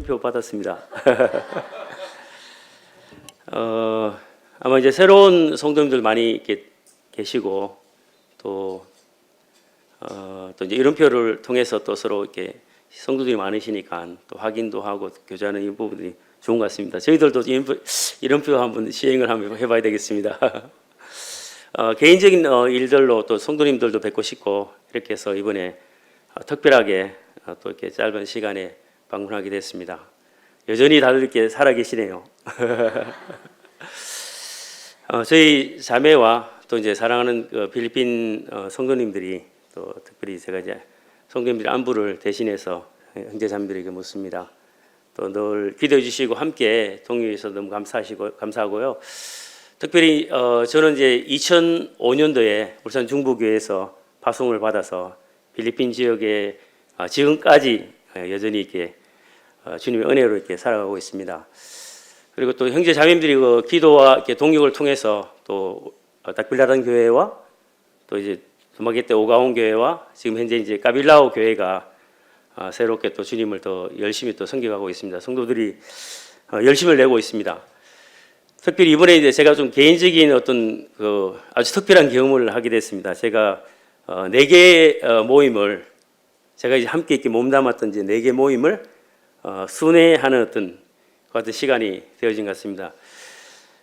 이름표 받았습니다. 아마 이제 새로운 성도님들 많이 이렇게 계시고 또 이제 이름표를 통해서 또 서로 이렇게 성도들이 많으시니까 또 확인도 하고 교제하는 이 부분들이 좋은 것 같습니다. 저희들도 이름표 한번 시행을 한번 해봐야 되겠습니다. 개인적인 일들로 또 성도님들도 뵙고 싶고 이렇게 해서 이번에 특별하게 또 이렇게 짧은 시간에 방문하게 됐습니다. 여전히 다들 이렇게 살아계시네요. 저희 자매와 또 이제 사랑하는 필리핀 성도님들이 또 특별히 제가 이제 성도님들의 안부를 대신해서 형제 자매들에게 묻습니다. 또 늘 기도해 주시고 함께 동료해 주셔서 너무 감사하고요. 특별히 저는 이제 2005년도에 울산 중부교회에서 파송을 받아서 필리핀 지역에 지금까지 여전히 이렇게 주님의 은혜로 이렇게 살아가고 있습니다. 그리고 또 형제 자매님들이 그 기도와 이렇게 동력을 통해서 또 닥빌라단 교회와 또 이제 두마게떼 오가온 교회와 지금 현재 이제 까빌라오 교회가 새롭게 또 주님을 더 열심히 또 섬겨가고 있습니다. 성도들이 열심을 내고 있습니다. 특별히 이번에 이제 제가 좀 개인적인 어떤 그 아주 특별한 경험을 하게 됐습니다. 제가 4개의 모임을 제가 이제 함께 이렇게 몸담았던 이제 4개 모임을 순회하는 어떤 같은 시간이 되어진 것 같습니다.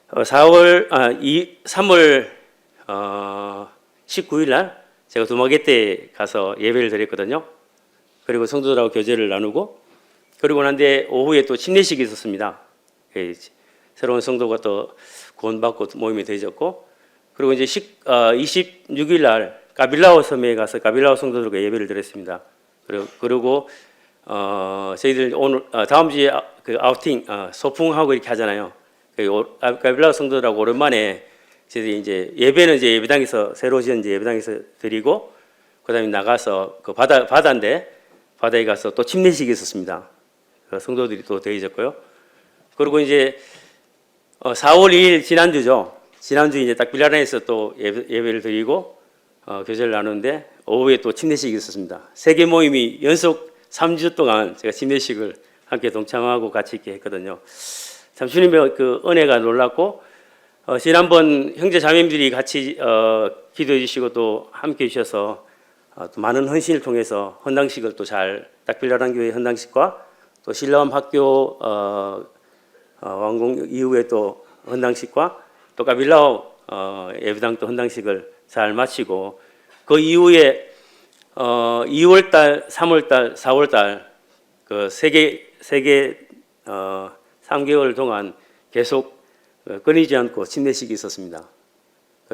3월 19일 날 제가 두마게떼에 가서 예배를 드렸거든요. 그리고 성도들하고 교제를 나누고 그리고 난 뒤에 오후에 또 침례식이 있었습니다. 새로운 성도가 또 구원받고 모임이 되어졌고 그리고 이제 26일 날 까빌라오 섬에 가서 까빌라오 성도들과 예배를 드렸습니다. 그리고 저희들 오늘 다음 주에 그 아우팅 소풍하고 이렇게 하잖아요. 까빌라오 성도들하고 오랜만에 저희들이 이제 예배는 이제 예배당에서 새로 지은 이제 예배당에서 드리고 그다음에 나가서 그 바다인데 바다에 가서 또 침례식이 있었습니다. 성도들이 또 되어졌고요. 그리고 이제 4월 2일 지난주죠. 지난주 이제 딱 빌라란에서 또 예배를 드리고 교제를 나누는데 오후에 또 침례식이 있었습니다. 3개 모임이 연속 3주 동안 제가 침례식을 함께 동참하고 같이 있게 했거든요. 참 주님의 그 은혜가 놀랍고 지난번 형제 자매님들이 같이 기도해 주시고 또 함께 해주셔서 또 많은 헌신을 통해서 헌당식을 또 잘 닥빌라란 교회 헌당식과 또 실라암 학교 완공 이후에 또 헌당식과 또 까빌라오 예배당 또 헌당식을 잘 마치고 그 이후에 2월달, 3월달, 4월달 그 세개 3개월 동안 계속 끊이지 않고 침례식이 있었습니다.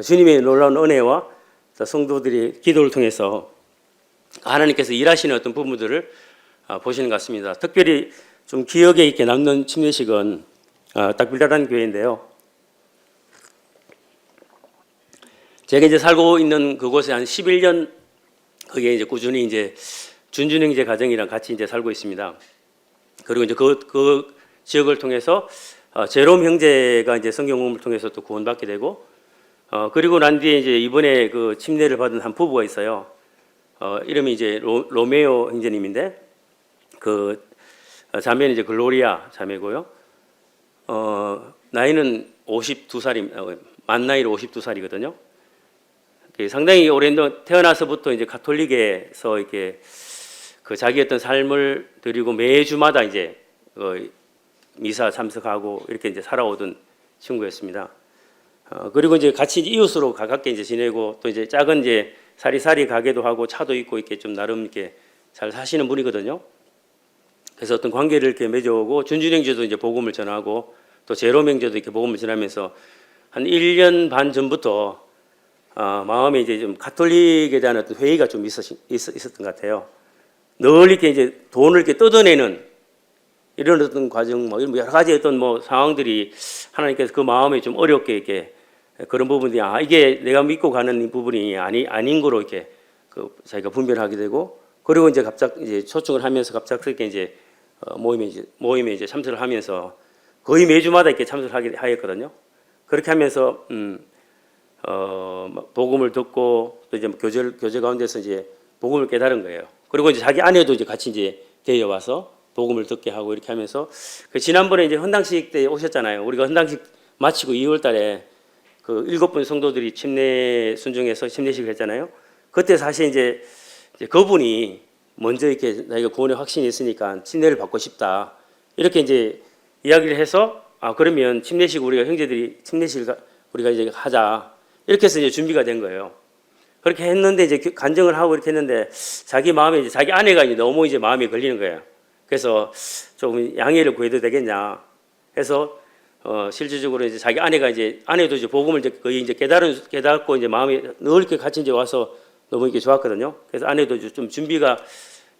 주님의 놀라운 은혜와 성도들이 기도를 통해서 하나님께서 일하시는 어떤 부분들을 보시는 것 같습니다. 특별히 좀 기억에 있게 남는 침례식은 닥빌라란 교회인데요. 제가 이제 살고 있는 그곳에 한 11년 거기에 이제 꾸준히 이제 준준 형제 가정이랑 같이 이제 살고 있습니다. 그리고 이제 그 지역을 통해서 제롬 형제가 이제 성경 공부를 통해서 또 구원받게 되고 그리고 난 뒤에 이제 이번에 그 침례를 받은 한 부부가 있어요. 이름이 이제 로메오 형제님인데 그 자매는 이제 글로리아 자매고요. 나이는 52살이 만 나이로 52살이거든요. 상당히 오랜 태어나서부터 이제 가톨릭에서 이렇게 그 자기 어떤 삶을 드리고 매주마다 이제 미사 참석하고 이렇게 이제 살아오던 친구였습니다. 그리고 이제 같이 이웃으로 가깝게 이제 지내고 또 이제 작은 이제 사리사리 가게도 하고 차도 있고 이렇게 좀 나름 이렇게 잘 사시는 분이거든요. 그래서 어떤 관계를 이렇게 맺어오고 준준 형제도 이제 복음을 전하고 또 제롬 형제도 이렇게 복음을 전하면서 한 1년 반 전부터 마음에 이제 좀 가톨릭에 대한 어떤 회의가 좀 있었던 것 같아요. 늘 이렇게 이제 돈을 이렇게 뜯어내는 이런 어떤 과정, 뭐 이런 여러 가지 어떤 뭐 상황들이 하나님께서 그 마음에 좀 어렵게 이렇게 그런 부분들이 이게 내가 믿고 가는 부분이 아닌 거로 이렇게 자기가 분별하게 되고 그리고 이제 이제 초청을 하면서 갑작스럽게 이제 모임에 이제 참석을 하면서 거의 매주마다 이렇게 참석을 하였거든요. 그렇게 하면서 복음을 듣고 또 이제 교제 가운데서 이제 복음을 깨달은 거예요. 그리고 이제 자기 아내도 이제 같이 이제 데려와서 복음을 듣게 하고 이렇게 하면서 그 지난번에 이제 헌당식 때 오셨잖아요. 우리가 헌당식 마치고 2월 달에 그 7분 성도들이 침례 순종해서 침례식을 했잖아요. 그때 사실 이제 그분이 먼저 이렇게 자기가 구원의 확신이 있으니까 침례를 받고 싶다. 이렇게 이제 이야기를 해서 그러면 침례식 우리가 형제들이 침례식 우리가 이제 하자. 이렇게 해서 이제 준비가 된 거예요. 그렇게 했는데 이제 간증을 하고 이렇게 했는데 자기 마음에 이제 자기 아내가 이제 너무 이제 마음에 걸리는 거예요. 그래서 조금 양해를 구해도 되겠냐 해서 실질적으로 이제 자기 아내가 이제 아내도 이제 복음을 이제 거의 이제 깨닫고 이제 마음이 늘 이렇게 같이 이제 와서 너무 이렇게 좋았거든요. 그래서 아내도 이제 좀 준비가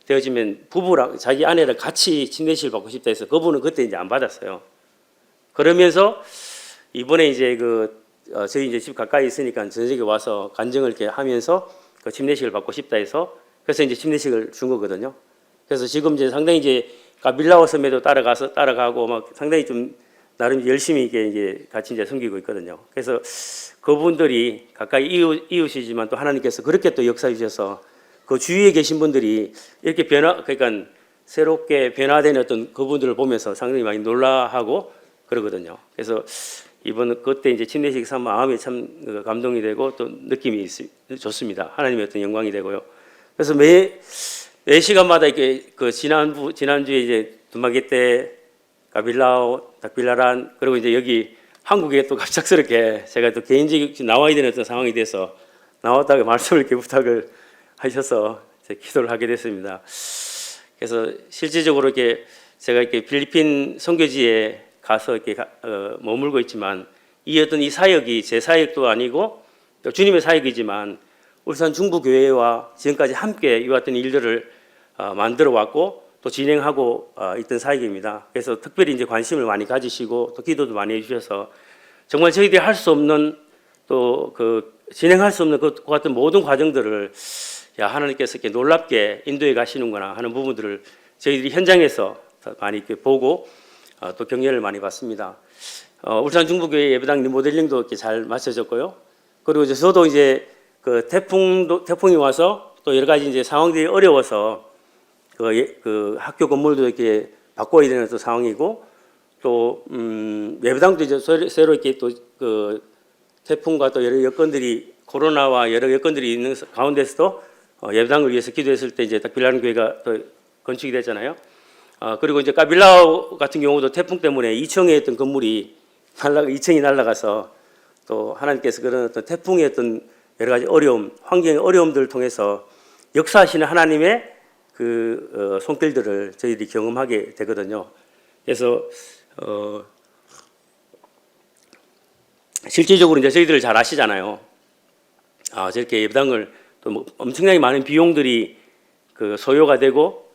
되어지면 부부랑 자기 아내랑 같이 침례식을 받고 싶다 해서 그분은 그때 이제 안 받았어요. 그러면서 이번에 이제 저희 이제 집 가까이 있으니까 저녁에 와서 간증을 이렇게 하면서 그 침례식을 받고 싶다 해서 그래서 이제 침례식을 준 거거든요. 그래서 지금 이제 상당히 이제 가빌라오 섬에도 따라가고 막 상당히 좀 나름 열심히 이제 같이 이제 섬기고 있거든요. 그래서 그분들이 가까이 이웃이지만 또 하나님께서 그렇게 또 역사해 주셔서 그 주위에 계신 분들이 이렇게 그러니까 새롭게 변화되는 어떤 그분들을 보면서 상당히 많이 놀라하고 그러거든요. 그래서 이번 그때 이제 침례식 참 마음이 참 감동이 되고 또 느낌이 좋습니다. 하나님의 어떤 영광이 되고요. 그래서 매 시간마다 이렇게 그 지난주에 이제 두마게 때 가빌라오, 닥빌라란 그리고 이제 여기 한국에 또 갑작스럽게 제가 또 개인적으로 나와야 되는 어떤 상황이 돼서 나왔다가 말씀을 이렇게 부탁을 하셔서 기도를 하게 됐습니다. 그래서 실질적으로 이렇게 제가 이렇게 필리핀 선교지에 가서 이렇게 머물고 있지만 이 어떤 이 사역이 제 사역도 아니고 또 주님의 사역이지만 울산 중부교회와 지금까지 함께 이왔던 일들을 만들어 왔고 또 진행하고 있던 사역입니다. 그래서 특별히 이제 관심을 많이 가지시고 또 기도도 많이 해주셔서 정말 저희들이 할 수 없는 또 진행할 수 없는 그 같은 모든 과정들을 하나님께서 이렇게 놀랍게 인도해 가시는구나 하는 부분들을 저희들이 현장에서 많이 이렇게 보고 또 격려를 많이 받습니다. 울산 중부교회 예배당 리모델링도 이렇게 잘 마쳐졌고요. 그리고 이제 저도 이제 그 태풍이 와서 또 여러 가지 이제 상황들이 어려워서 그 학교 건물도 이렇게 바꿔야 되는 또 상황이고 또 예배당도 이제 새로 이렇게 또 그 태풍과 또 여러 여건들이 코로나와 여러 여건들이 있는 가운데서도 예배당을 위해서 기도했을 때 이제 닥빌라란 교회가 또 건축이 됐잖아요. 그리고 이제 가빌라오 같은 경우도 태풍 때문에 2층에 있던 건물이 2층이 날아가서 또 하나님께서 그런 어떤 태풍의 어떤 여러 가지 어려움, 환경의 어려움들을 통해서 역사하시는 하나님의 그 손길들을 저희들이 경험하게 되거든요. 그래서 실질적으로 이제 저희들을 잘 아시잖아요. 저렇게 예배당을 또 뭐 엄청나게 많은 비용들이 그 소요가 되고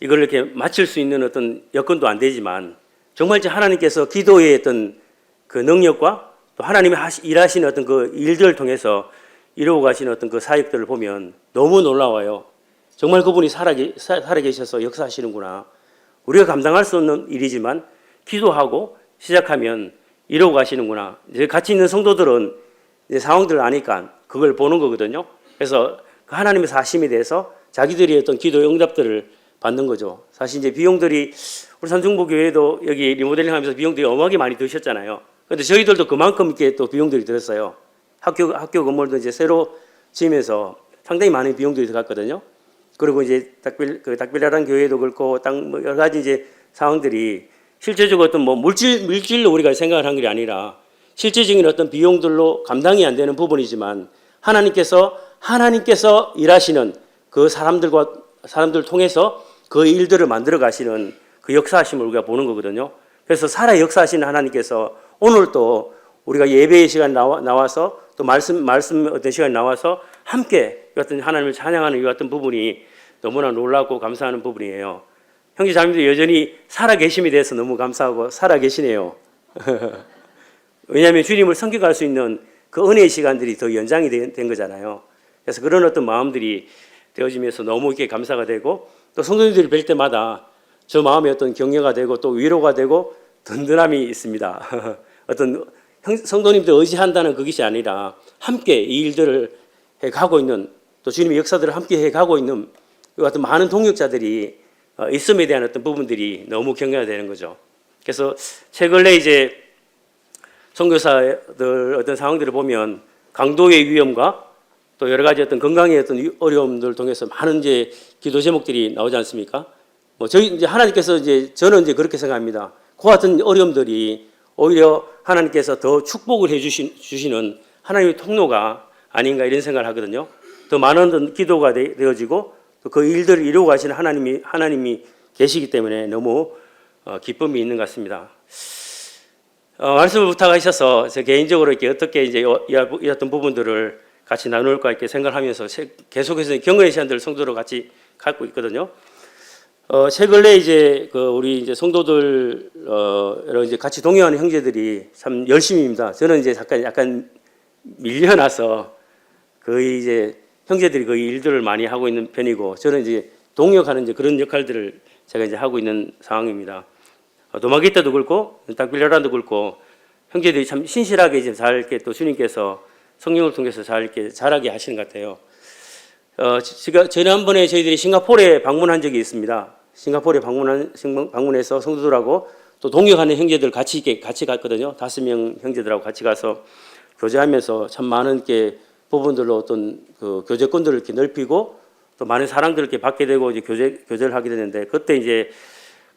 이걸 이렇게 마칠 수 있는 어떤 여건도 안 되지만 정말 하나님께서 기도의 어떤 그 능력과 또 하나님이 일하시는 어떤 그 일들을 통해서 이루어 가시는 어떤 그 사역들을 보면 너무 놀라워요. 정말 그분이 살아계셔서 역사하시는구나. 우리가 감당할 수 없는 일이지만 기도하고 시작하면 이루어 가시는구나. 이제 같이 있는 성도들은 이제 상황들을 아니까 그걸 보는 거거든요. 그래서 그 하나님의 사심에 대해서 자기들이 어떤 기도의 응답들을 받는 거죠. 사실 이제 비용들이 울산 중부교회도 여기 리모델링 하면서 비용들이 어마어마하게 많이 드셨잖아요. 그런데 저희들도 그만큼 이렇게 또 비용들이 들었어요. 학교 건물도 이제 새로 지으면서 상당히 많은 비용들이 들어갔거든요. 그리고 이제 닥빌라란 교회도 그렇고 뭐 여러 가지 이제 상황들이 실제적으로 어떤 뭐 물질로 우리가 생각을 한 게 아니라 실제적인 어떤 비용들로 감당이 안 되는 부분이지만 하나님께서 일하시는 그 사람들 통해서 그 일들을 만들어 가시는 그 역사하심을 우리가 보는 거거든요. 그래서 살아 역사하시는 하나님께서 오늘 또 우리가 예배의 시간 나와서 또 말씀 어떤 시간 나와서 함께 이 같은 하나님을 찬양하는 이 같은 부분이 너무나 놀랍고 감사하는 부분이에요. 형제 자매들 여전히 살아계심에 대해서 너무 감사하고 살아계시네요. 왜냐하면 주님을 섬겨갈 수 있는 그 은혜의 시간들이 더 연장이 된 거잖아요. 그래서 그런 어떤 마음들이 되어지면서 너무 이렇게 감사가 되고 또 성도님들이 뵐 때마다 저 마음에 어떤 격려가 되고 또 위로가 되고 든든함이 있습니다. 어떤 성도님들 의지한다는 그것이 아니라 함께 이 일들을 해가고 있는 또 주님의 역사들을 함께 해가고 있는 이 같은 많은 동역자들이 있음에 대한 어떤 부분들이 너무 경계되는 거죠. 그래서 최근에 이제 선교사들 어떤 상황들을 보면 강도의 위험과 또 여러 가지 어떤 건강의 어떤 어려움들을 통해서 많은 이제 기도 제목들이 나오지 않습니까? 뭐 저희 이제 하나님께서 이제 저는 이제 그렇게 생각합니다. 그 같은 어려움들이 오히려 하나님께서 더 축복을 주시는 하나님의 통로가 아닌가 이런 생각을 하거든요. 더 많은 기도가 되어지고 또 그 일들을 이루고 가시는 하나님이 계시기 때문에 너무 기쁨이 있는 것 같습니다. 말씀을 부탁하셔서 저 개인적으로 이렇게 어떻게 이제 이 어떤 부분들을 같이 나눌까 이렇게 생각하면서 계속해서 경건의 시간들을 성도로 같이 갖고 있거든요. 최근에 이제 우리 이제 성도들 여러 이제 같이 동요하는 형제들이 참 열심입니다. 저는 이제 약간 밀려나서 거의 이제 형제들이 거의 일들을 많이 하고 있는 편이고 저는 이제 동역하는 이제 그런 역할들을 제가 이제 하고 있는 상황입니다. 도마기타도 굵고 닭빌라란도 굵고 형제들이 참 신실하게 이제 잘 이렇게 또 주님께서 성령을 통해서 잘 이렇게 잘하게 하시는 것 같아요. 제가 지난번에 저희들이 싱가포르에 방문한 적이 있습니다. 싱가포르에 방문해서 성도들하고 또 동역하는 형제들 같이 갔거든요. 5명 형제들하고 같이 가서 교제하면서 참 많은 게 부분들로 어떤 그 교제권들을 이렇게 넓히고 또 많은 사랑들을 이렇게 받게 되고 이제 교제를 하게 되는데 그때 이제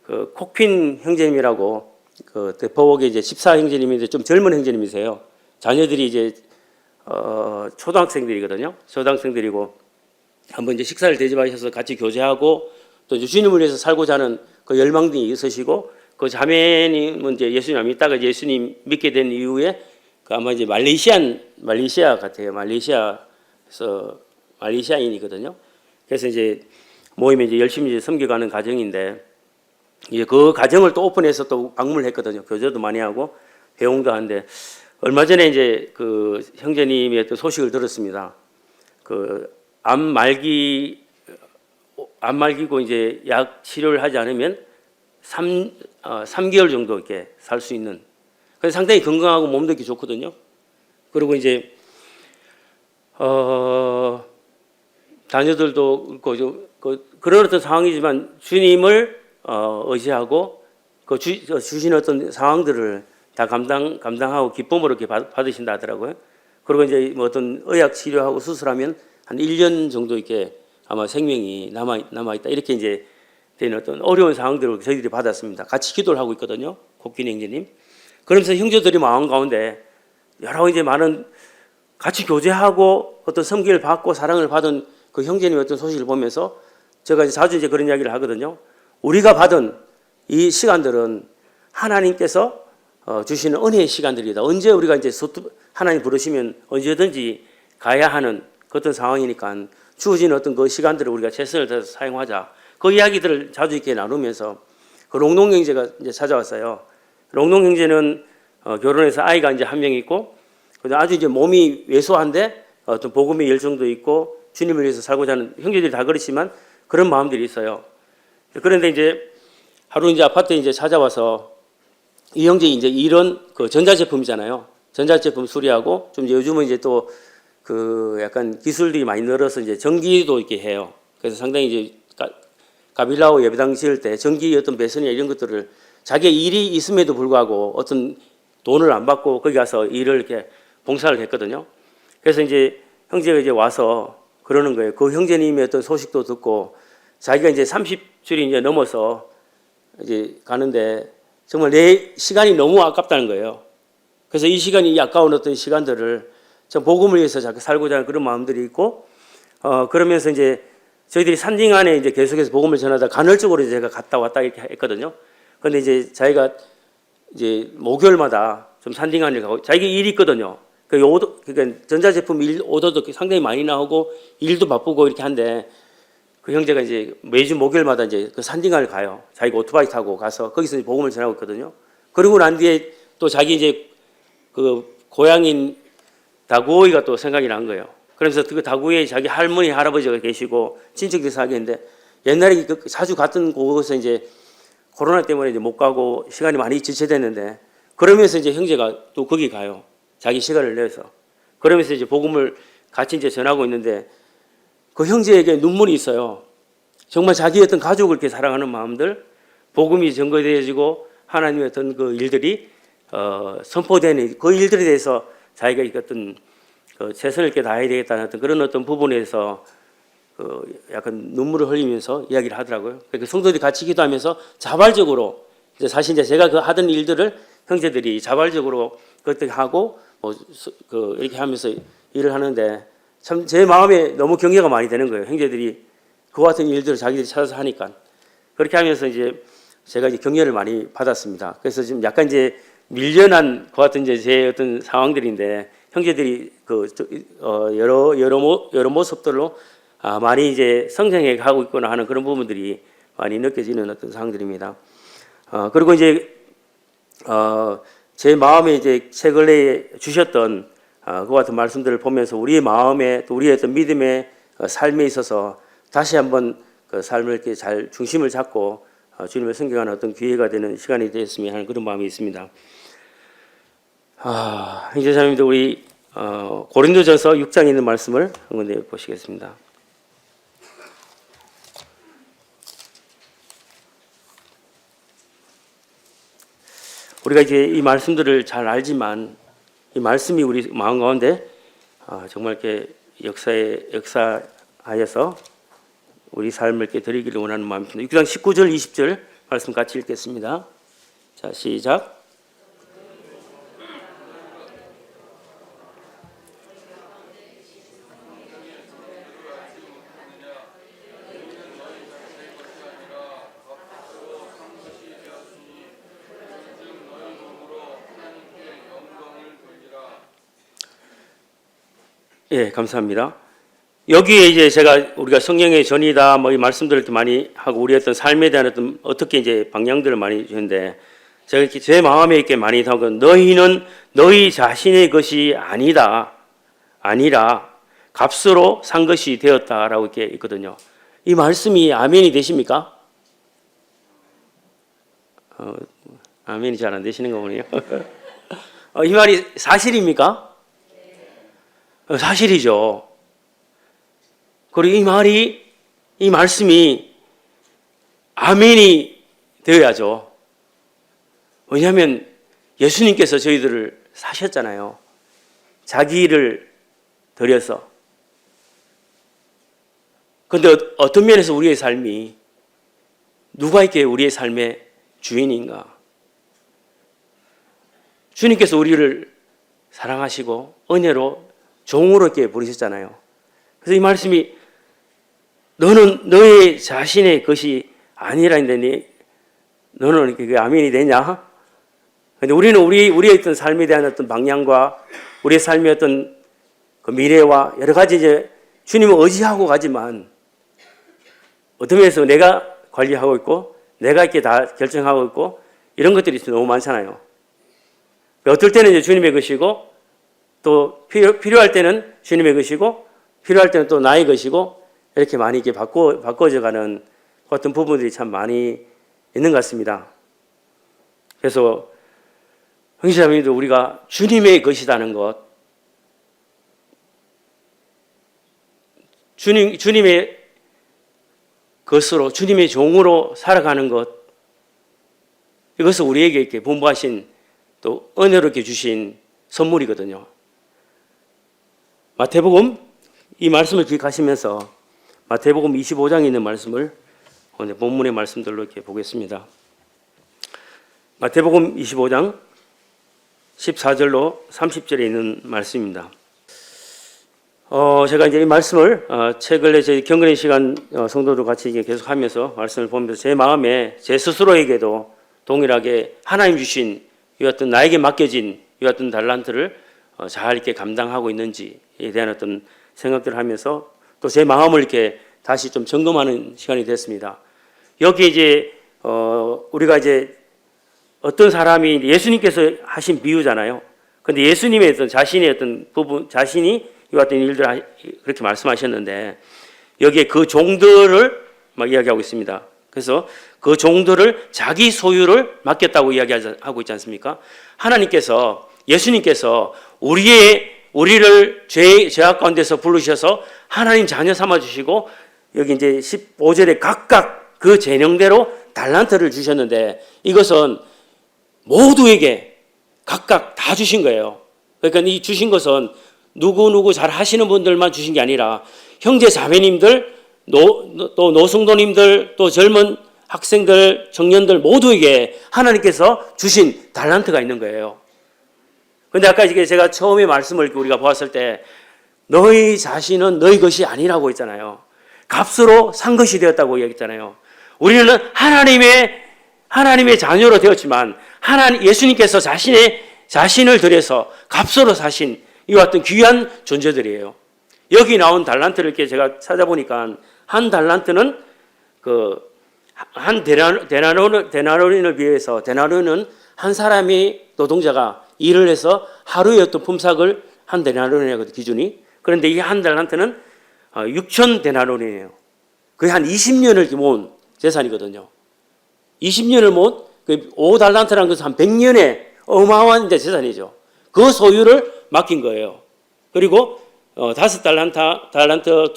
그 콕핀 형제님이라고 그 대포웍의 이제 14형제님인데 좀 젊은 형제님이세요. 자녀들이 이제 초등학생들이거든요. 초등학생들이고 한번 이제 식사를 대접하셔서 같이 교제하고 또 주님을 위해서 살고자 하는 그 열망이 있으시고 그 자매님은 이제 예수님 안 믿다가 예수님 믿게 된 이후에 그 아마 이제 말레이시아 같아요. 말레이시아인이거든요. 그래서 이제 모임에 이제 열심히 이제 섬겨가는 가정인데 이제 그 가정을 또 오픈해서 또 방문을 했거든요. 교제도 많이 하고 배웅도 하는데 얼마 전에 이제 그 형제님의 또 소식을 들었습니다. 그 암 말기고 이제 약 치료를 하지 않으면 3개월 정도 이렇게 살 수 있는. 그래서 상당히 건강하고 몸도 이렇게 좋거든요. 그리고 이제 자녀들도 그런 어떤 상황이지만 주님을 의지하고 주신 어떤 상황들을 다 감당하고 기쁨으로 이렇게 받으신다 하더라고요. 그리고 이제 뭐 어떤 의학 치료하고 수술하면 한 1년 정도 이렇게 아마 생명이 남아있다. 이렇게 이제 되는 어떤 어려운 상황들을 저희들이 받았습니다. 같이 기도를 하고 있거든요. 콕빈 형제님. 그러면서 형제들이 마음 가운데 여러 이제 많은 같이 교제하고 어떤 섬기를 받고 사랑을 받은 그 형제님의 어떤 소식을 보면서 제가 자주 이제 그런 이야기를 하거든요. 우리가 받은 이 시간들은 하나님께서 주시는 은혜의 시간들이다. 언제 우리가 이제 하나님 부르시면 언제든지 가야 하는 그 어떤 상황이니까 주어진 어떤 그 시간들을 우리가 최선을 다해서 사용하자. 그 이야기들을 자주 이렇게 나누면서 그 롱롱 형제가 이제 찾아왔어요. 롱롱 형제는 결혼해서 아이가 이제 한 명 있고 아주 이제 몸이 왜소한데 어떤 복음의 열정도 있고 주님을 위해서 살고자 하는 형제들이 다 그렇지만 그런 마음들이 있어요. 그런데 이제 하루 이제 아파트에 이제 찾아와서 이 형제 이제 이런 그 전자제품이잖아요. 전자제품 수리하고 좀 요즘은 이제 또 그 약간 기술들이 많이 늘어서 이제 전기도 이렇게 해요. 그래서 상당히 이제 가빌라오 예배당 지을 때 전기 어떤 배선이나 이런 것들을 자기의 일이 있음에도 불구하고 어떤 돈을 안 받고 거기 가서 일을 이렇게 봉사를 했거든요. 그래서 이제 형제가 이제 와서 그러는 거예요. 그 형제님의 어떤 소식도 듣고 자기가 이제 30줄이 이제 넘어서 이제 가는데 정말 내 시간이 너무 아깝다는 거예요. 그래서 이 시간이 아까운 어떤 시간들을 참 복음을 위해서 자꾸 살고자 하는 그런 마음들이 있고 그러면서 이제 저희들이 산딩 안에 이제 계속해서 복음을 전하다 간헐적으로 제가 갔다 왔다 이렇게 했거든요. 그런데 이제 자기가 이제 목요일마다 좀 산딩 안에 가고 자기 일이 있거든요. 그러니까 전자제품 오더도 상당히 많이 나오고 일도 바쁘고 이렇게 한데 그 형제가 이제 매주 목요일마다 이제 그 산딩안을 가요. 자기가 오토바이 타고 가서 거기서 이제 복음을 전하고 있거든요. 그리고 난 뒤에 또 자기 이제 그 고향인 다구오이가 또 생각이 난 거예요. 그러면서 그 다구오이에 자기 할머니, 할아버지가 계시고 친척들이 살겠는데 옛날에 자주 갔던 곳에서 이제 코로나 때문에 이제 못 가고 시간이 많이 지체됐는데 그러면서 이제 형제가 또 거기 가요. 자기 시간을 내서. 그러면서 이제 복음을 같이 이제 전하고 있는데 그 형제에게 눈물이 있어요. 정말 자기의 어떤 가족을 이렇게 사랑하는 마음들, 복음이 전거되어지고 하나님의 어떤 그 일들이 선포되는 그 일들에 대해서 자기가 어떤 그 최선을 이렇게 다해야 되겠다는 어떤 부분에서 약간 눈물을 흘리면서 이야기를 하더라고요. 그 성도들이 같이 기도하면서 자발적으로 사실 이제 제가 그 하던 일들을 형제들이 자발적으로 그렇게 하고 이렇게 하면서 일을 하는데 참 제 마음에 너무 경계가 많이 되는 거예요. 형제들이 그와 같은 일들을 자기들이 찾아서 하니까 그렇게 하면서 이제 제가 이제 격려를 많이 받았습니다. 그래서 지금 약간 이제 밀려난 그와 같은 이제 제 어떤 상황들인데 형제들이 여러 모습들로 많이 이제 성장해 가고 있구나 하는 그런 부분들이 많이 느껴지는 어떤 상황들입니다. 그리고 이제 제 마음에 이제 최근에 주셨던 그와 같은 말씀들을 보면서 우리의 마음에 또 우리의 어떤 믿음의 삶에 있어서 다시 한번 그 삶을 이렇게 잘 중심을 잡고 주님을 섬겨가는 어떤 기회가 되는 시간이 되었으면 하는 그런 마음이 있습니다. 형제자매님들 우리 고린도전서 6장에 있는 말씀을 한번 보시겠습니다. 우리가 이제 이 말씀들을 잘 알지만 이 말씀이 우리 마음 가운데 정말 이렇게 역사하여서 우리 삶을 이렇게 드리기를 원하는 마음입니다. 6장 19절 20절 말씀 같이 읽겠습니다. 자, 시작. 예, 감사합니다. 여기에 이제 우리가 성령의 전이다 뭐 이 말씀들을 많이 하고 우리 어떤 삶에 대한 어떻게 이제 방향들을 많이 주는데 제가 이렇게 제 마음에 이렇게 많이 담고 너희는 너희 자신의 것이 아니라 값으로 산 것이 되었다라고 이렇게 있거든요. 이 말씀이 아멘이 되십니까? 아멘이 잘 안 되시는 거 보네요. 이 말이 사실입니까? 사실이죠. 그리고 이 말씀이 아멘이 되어야죠. 왜냐하면 예수님께서 저희들을 사셨잖아요. 자기를 드려서. 그런데 어떤 면에서 우리의 삶이 누가 이렇게 우리의 삶의 주인인가? 주님께서 우리를 사랑하시고 은혜로 종으로 이렇게 부르셨잖아요. 그래서 이 말씀이 너는 너의 자신의 것이 아니라는데 너는 그게 아멘이 되냐? 근데 우리는 우리의 어떤 삶에 대한 어떤 방향과 우리의 삶의 어떤 그 미래와 여러 가지 이제 주님을 의지하고 가지만 어떤 면에서 내가 관리하고 있고 내가 이렇게 다 결정하고 있고 이런 것들이 너무 많잖아요. 어떨 때는 이제 주님의 것이고 또 필요할 때는 주님의 것이고 필요할 때는 또 나의 것이고 이렇게 많이 이렇게 바꿔져가는 같은 부분들이 참 많이 있는 것 같습니다. 그래서 형제자매님들 우리가 주님의 것이라는 것, 주님의 것으로 주님의 종으로 살아가는 것, 이것은 우리에게 이렇게 분부하신 또 은혜롭게 주신 선물이거든요. 마태복음 이 말씀을 기억하시면서 마태복음 25장에 있는 말씀을 오늘 본문의 말씀들로 이렇게 보겠습니다. 마태복음 25장 14절로 30절에 있는 말씀입니다. 제가 이제 이 말씀을 최근에 저희 경건의 시간 성도들 같이 계속하면서 말씀을 보면서 제 마음에 제 스스로에게도 동일하게 하나님 주신 이 어떤 나에게 맡겨진 이 어떤 달란트를 잘 이렇게 감당하고 있는지에 대한 어떤 생각들을 하면서 또 제 마음을 이렇게 다시 좀 점검하는 시간이 됐습니다. 여기 이제 우리가 이제 어떤 사람이 예수님께서 하신 비유잖아요. 근데 예수님의 어떤 자신의 어떤 부분, 자신이 이 같은 일들을 그렇게 말씀하셨는데 여기에 그 종들을 막 이야기하고 있습니다. 그래서 그 종들을 자기 소유를 맡겼다고 이야기하고 있지 않습니까? 하나님께서 예수님께서 우리를 죄악 가운데서 부르셔서 하나님 자녀 삼아 주시고 여기 이제 15절에 각각 그 재능대로 달란트를 주셨는데 이것은 모두에게 각각 다 주신 거예요. 그러니까 이 주신 것은 누구 잘 하시는 분들만 주신 게 아니라 형제 자매님들, 또 노성도님들, 또 젊은 학생들, 청년들 모두에게 하나님께서 주신 달란트가 있는 거예요. 그런데 아까 제가 처음에 말씀을 우리가 보았을 때 너희 자신은 너희 것이 아니라고 했잖아요. 값으로 산 것이 되었다고 얘기했잖아요. 우리는 하나님의 자녀로 되었지만 예수님께서 자신을 들여서 값으로 사신 이와 같은 귀한 존재들이에요. 여기 나온 달란트를 이렇게 제가 찾아보니까 한 달란트는 한 데나로인을 비해서 데나로인은 한 사람이 노동자가 일을 해서 하루의 어떤 품삯을 한 데나로인이거든요, 기준이. 그런데 이 한 달란트는 6천 데나로인이에요. 거의 한 20년을 모은 재산이거든요. 20년을 모은 5달란트라는 것은 한 100년의 어마어마한 재산이죠. 그 소유를 맡긴 거예요. 그리고 5달란트, 2달란트,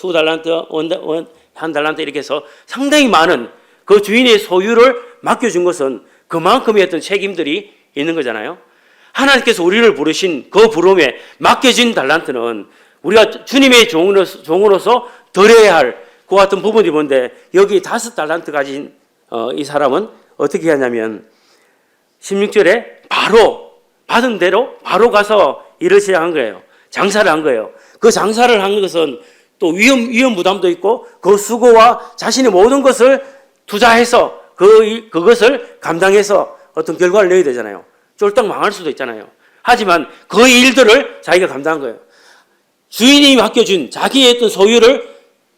1달란트 이렇게 해서 상당히 많은 그 주인의 소유를 맡겨준 것은 그만큼의 어떤 책임들이 있는 거잖아요. 하나님께서 우리를 부르신 그 부름에 맡겨진 달란트는 우리가 주님의 종으로서 드려야 할 그 같은 부분이 뭔데 여기 5달란트 가진 이 사람은 어떻게 하냐면 16절에 바로 받은 대로 바로 가서 일을 시작한 거예요. 장사를 한 거예요. 그 장사를 한 것은 또 위험 부담도 있고 그 수고와 자신의 모든 것을 투자해서 그것을 감당해서 어떤 결과를 내야 되잖아요. 쫄딱 망할 수도 있잖아요. 하지만 그 일들을 자기가 감당한 거예요. 주인이 맡겨준 자기의 어떤 소유를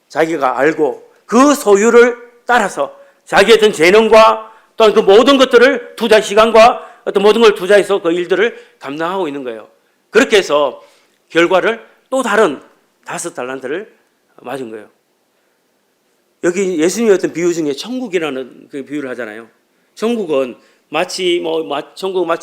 자기가 알고 그 소유를 따라서 자기의 어떤 재능과 또한 그 모든 것들을 시간과 어떤 모든 걸 투자해서 그 일들을 감당하고 있는 거예요. 그렇게 해서 결과를 또 다른 5달란트를 맞은 거예요. 여기 예수님의 어떤 비유 중에 천국이라는 그 비유를 하잖아요. 천국은 마치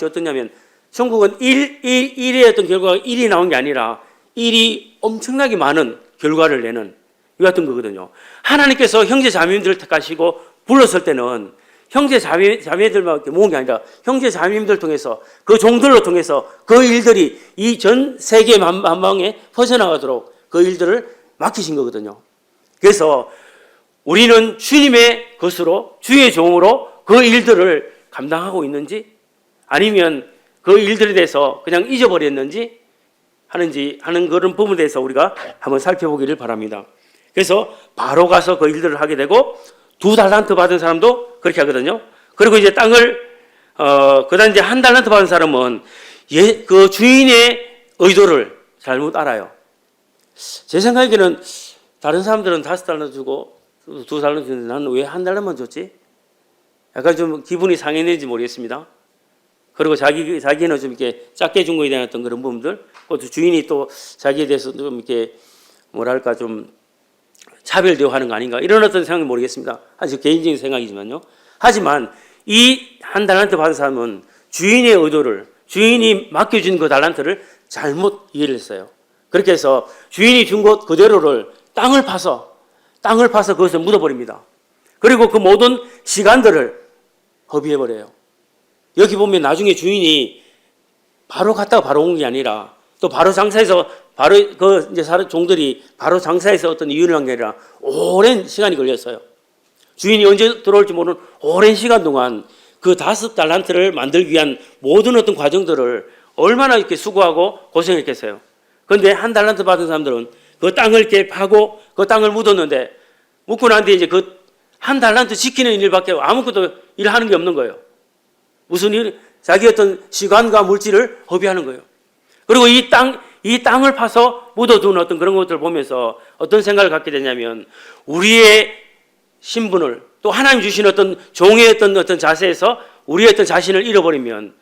어떠냐면 천국은 일의 어떤 결과가 1이 나온 게 아니라 1이 엄청나게 많은 결과를 내는 이 같은 거거든요. 하나님께서 형제 자매님들을 택하시고 불렀을 때는 형제 자매들만 모은 게 아니라 형제 자매님들 통해서 그 종들로 통해서 그 일들이 이 전 세계 만방에 퍼져나가도록 그 일들을 맡기신 거거든요. 그래서 우리는 주님의 것으로 주의 종으로 그 일들을 감당하고 있는지 아니면 그 일들에 대해서 그냥 잊어버렸는지 하는 그런 부분에 대해서 우리가 한번 살펴보기를 바랍니다. 그래서 바로 가서 그 일들을 하게 되고 2달란트 받은 사람도 그렇게 하거든요. 그리고 이제 땅을 그다음 이제 1달란트 받은 사람은 그 주인의 의도를 잘못 알아요. 제 생각에는 다른 사람들은 5달란트 주고 2달란트 주는데 나는 왜 1달란트만 줬지? 약간 좀 기분이 상했는지 모르겠습니다. 그리고 자기는 좀 이렇게 작게 준 거에 대한 어떤 그런 부분들, 또 주인이 또 자기에 대해서 좀 이렇게 뭐랄까 좀 차별 대우하는 거 아닌가 이런 어떤 생각은 모르겠습니다. 아주 개인적인 생각이지만요. 하지만 이 1달란트 받은 사람은 주인의 의도를 주인이 맡겨준 그 달란트를 잘못 이해를 했어요. 그렇게 해서 주인이 준 것 그대로를 땅을 파서 그것을 묻어버립니다. 그리고 그 모든 시간들을 허비해버려요. 여기 보면 나중에 주인이 바로 갔다가 바로 온 게 아니라 또 바로 장사해서 바로 그 이제 종들이 바로 장사해서 어떤 이유를 한 게 아니라 오랜 시간이 걸렸어요. 주인이 언제 들어올지 모르는 오랜 시간 동안 그 5달란트를 만들기 위한 모든 어떤 과정들을 얼마나 이렇게 수고하고 고생했겠어요. 그런데 1달란트 받은 사람들은 그 땅을 이렇게 파고 그 땅을 묻었는데 묻고 난 뒤에 이제 그 1달란트 지키는 일밖에 아무것도 일하는 게 없는 거예요. 무슨 일? 자기 어떤 시간과 물질을 허비하는 거예요. 그리고 이 땅을 파서 묻어둔 어떤 그런 것들을 보면서 어떤 생각을 갖게 되냐면 우리의 신분을 또 하나님 주신 어떤 종의 어떤 자세에서 우리의 어떤 자신을 잃어버리면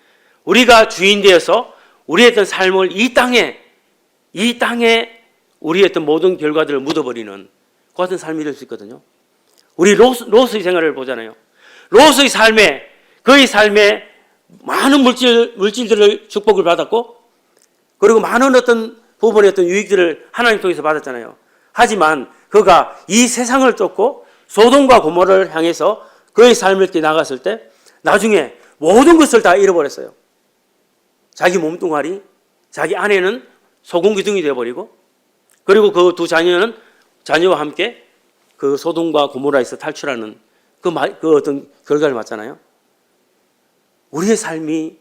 우리가 주인 되어서 우리의 어떤 삶을 이 땅에 우리의 어떤 모든 결과들을 묻어버리는 그 같은 삶이 될 수 있거든요. 우리 로스의 생활을 보잖아요. 로스의 삶에 그의 삶에 많은 물질들을 축복을 받았고 그리고 많은 어떤 부분의 어떤 유익들을 하나님 통해서 받았잖아요. 하지만 그가 이 세상을 쫓고 소돔과 고모라를 향해서 그의 삶을 이렇게 나갔을 때 나중에 모든 것을 다 잃어버렸어요. 자기 몸뚱아리, 자기 아내는 소금기둥이 되어버리고, 그리고 그 두 자녀와 함께 그 소돔과 고모라에서 탈출하는 그 어떤 결과를 맞잖아요. 우리의 삶이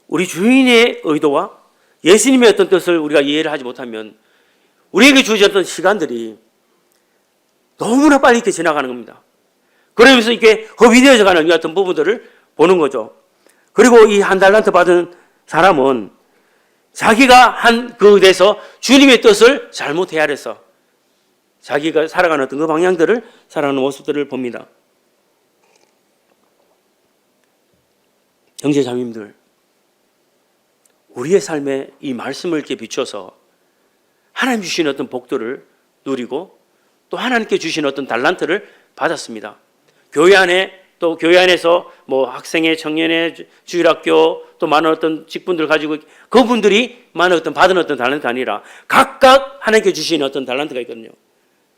우리 주인의 의도와 예수님의 어떤 뜻을 우리가 이해를 하지 못하면 우리에게 주어졌던 시간들이 너무나 빨리 이렇게 지나가는 겁니다. 그러면서 이렇게 허비되어져 가는 이 같은 부분들을 보는 거죠. 그리고 이 한 달란트 받은 사람은 자기가 한 그에서 주님의 뜻을 잘못 헤아려서 자기가 살아가는 어떤 그 방향들을 살아가는 모습들을 봅니다. 형제자매님들, 우리의 삶에 이 말씀을 이렇게 비춰서 하나님 주신 어떤 복들을 누리고 또 하나님께 주신 어떤 달란트를 받았습니다. 교회 안에 또 교회 안에서 뭐 학생회, 청년회, 주일학교 또 많은 어떤 직분들 가지고 그분들이 많은 어떤 받은 어떤 달란트가 아니라 각각 하나님께 주신 어떤 달란트가 있거든요.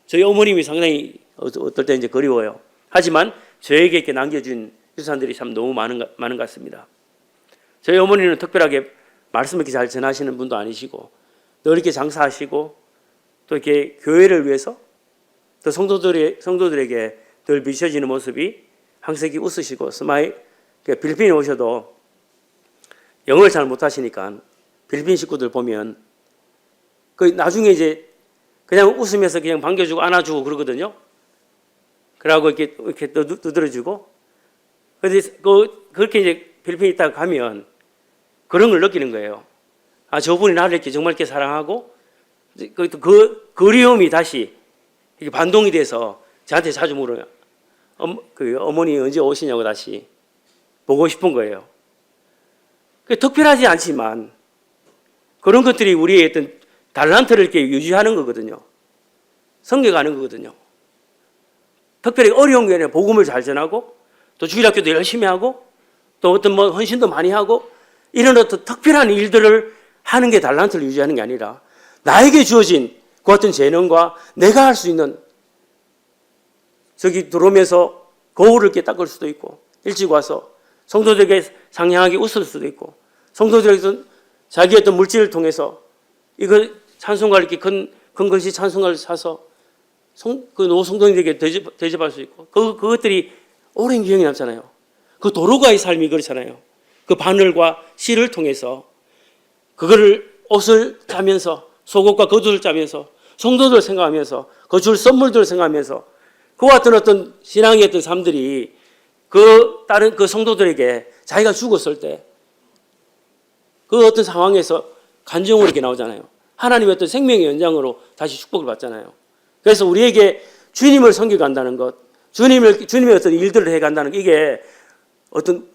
저희 어머님이 상당히 어떨 때 이제 그리워요. 하지만 저에게 이렇게 남겨준 유산들이 참 너무 많은 것 같습니다. 저희 어머니는 특별하게 말씀을 이렇게 잘 전하시는 분도 아니시고 늘 이렇게 장사하시고 또 이렇게 교회를 위해서 또 성도들에게 늘 비춰지는 모습이 항상 이렇게 웃으시고 스마일, 필리핀에 오셔도 영어를 잘 못하시니까 필리핀 식구들 보면 그 나중에 이제 그냥 웃으면서 그냥 반겨주고 안아주고 그러거든요. 그러고 이렇게 두드려주고. 그런데 그렇게 이제 필리핀에 있다가 가면 그런 걸 느끼는 거예요. 아, 저분이 나를 이렇게 정말 이렇게 사랑하고 그 그리움이 다시 이렇게 반동이 돼서 저한테 자주 물어요. 어머니 언제 오시냐고 다시 보고 싶은 거예요. 특별하지 않지만 그런 것들이 우리의 어떤 달란트를 이렇게 유지하는 거거든요. 섬겨가는 거거든요. 특별히 어려운 게 아니라 복음을 잘 전하고 또 주일학교도 열심히 하고 또 어떤 뭐 헌신도 많이 하고 이런 어떤 특별한 일들을 하는 게 달란트를 유지하는 게 아니라 나에게 주어진 그 어떤 재능과 내가 할 수 있는 저기 들어오면서 거울을 이렇게 닦을 수도 있고 일찍 와서 성도들에게 상냥하게 웃을 수도 있고 성도들에게 자기 어떤 물질을 통해서 이거 찬송가를 이렇게 큰 글씨 찬송가를 사서 그 노성도들에게 대접할 수 있고 그것들이 오랜 기억이 남잖아요. 그 도로가의 삶이 그렇잖아요. 그 바늘과 실을 통해서 그거를 옷을 짜면서 속옷과 겉옷을 짜면서 성도들을 생각하면서 그 줄 선물들을 생각하면서 그와 같은 어떤 신앙의 어떤 삶들이 다른 그 성도들에게 자기가 죽었을 때 그 어떤 상황에서 간증으로 이렇게 나오잖아요. 하나님의 어떤 생명의 연장으로 다시 축복을 받잖아요. 그래서 우리에게 주님을 섬겨간다는 것, 주님의 어떤 일들을 해간다는 것, 이게 어떤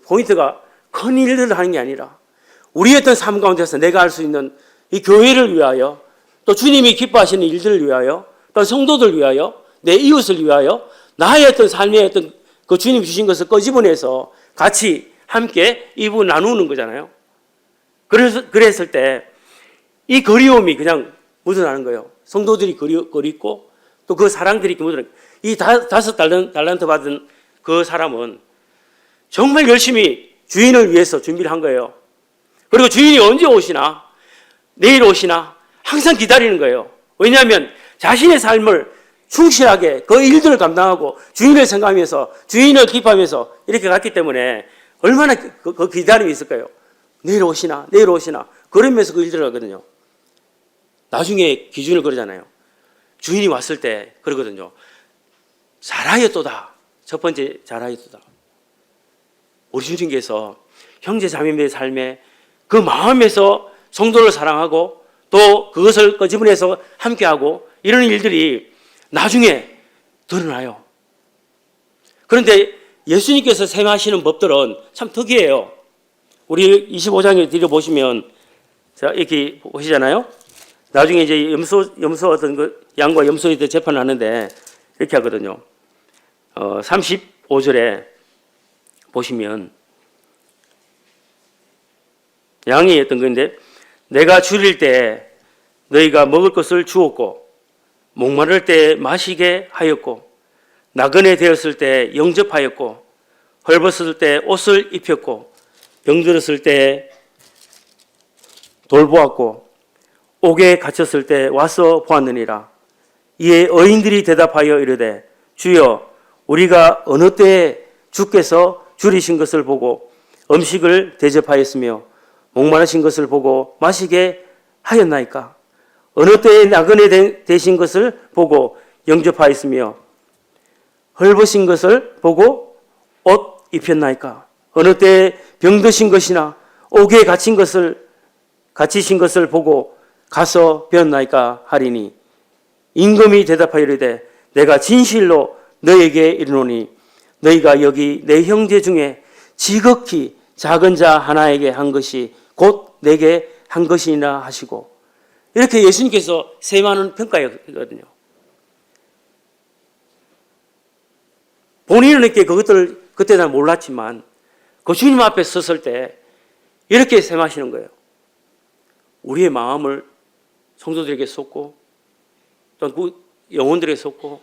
포인트가 큰 일들을 하는 게 아니라 우리의 어떤 삶 가운데서 내가 할 수 있는 이 교회를 위하여 또 주님이 기뻐하시는 일들을 위하여 또 성도들 위하여 내 이웃을 위하여 나의 어떤 삶의 어떤 그 주님 주신 것을 꺼집어내서 같이 함께 이 부분 나누는 거잖아요. 그랬을 때 이 그리움이 그냥 묻어나는 거예요. 성도들이 그립고 또 그 사랑들이 묻어나는 거예요. 이 5 달란트 받은 그 사람은 정말 열심히 주인을 위해서 준비를 한 거예요. 그리고 주인이 언제 오시나 내일 오시나 항상 기다리는 거예요. 왜냐하면 자신의 삶을 충실하게 그 일들을 감당하고 주인을 생각하면서 주인을 기뻐하면서 이렇게 갔기 때문에 얼마나 그 기다림이 있을까요? 내일 오시나 내일 오시나 그러면서 그 일들을 하거든요. 나중에 기준을 그러잖아요. 주인이 왔을 때 그러거든요. 잘하였도다. 첫 번째 잘하였도다. 우리 주님께서 형제 자매들의 삶에 그 마음에서 성도를 사랑하고 또 그것을 끄집어내서 함께하고 이런 일들이 나중에 드러나요. 그런데 예수님께서 생하시는 법들은 참 특이해요. 우리 25장에 들여보시면 자 이렇게 보시잖아요. 나중에 이제 염소 어떤 그 양과 염소에 대해 재판을 하는데 이렇게 하거든요. 35절에 보시면 양이 어떤 건데 내가 줄일 때 너희가 먹을 것을 주었고 목마를 때 마시게 하였고 나그네 되었을 때 영접하였고 헐벗을 때 옷을 입혔고 병들었을 때 돌보았고 옥에 갇혔을 때 와서 보았느니라. 이에 의인들이 대답하여 이르되 주여 우리가 어느 때에 주께서 줄이신 것을 보고 음식을 대접하였으며 목마르신 것을 보고 마시게 하였나이까? 어느 때에 나그네 되신 것을 보고 영접하였으며 헐벗은 것을 보고 옷 입혔나이까? 어느 때에 병드신 것이나 옥에 갇히신 것을 보고 가서 배웠나이까 하리니 임금이 대답하여 이르되 내가 진실로 너에게 이르노니 너희가 여기 내 형제 중에 지극히 작은 자 하나에게 한 것이 곧 내게 한 것이나 하시고 이렇게 예수님께서 세마는 평가였거든요. 본인은 이렇게 그것들을 그때 잘 몰랐지만 그 주님 앞에 섰을 때 이렇게 세마시는 거예요. 우리의 마음을 성도들에게 쏟고 또 영혼들에게 쏟고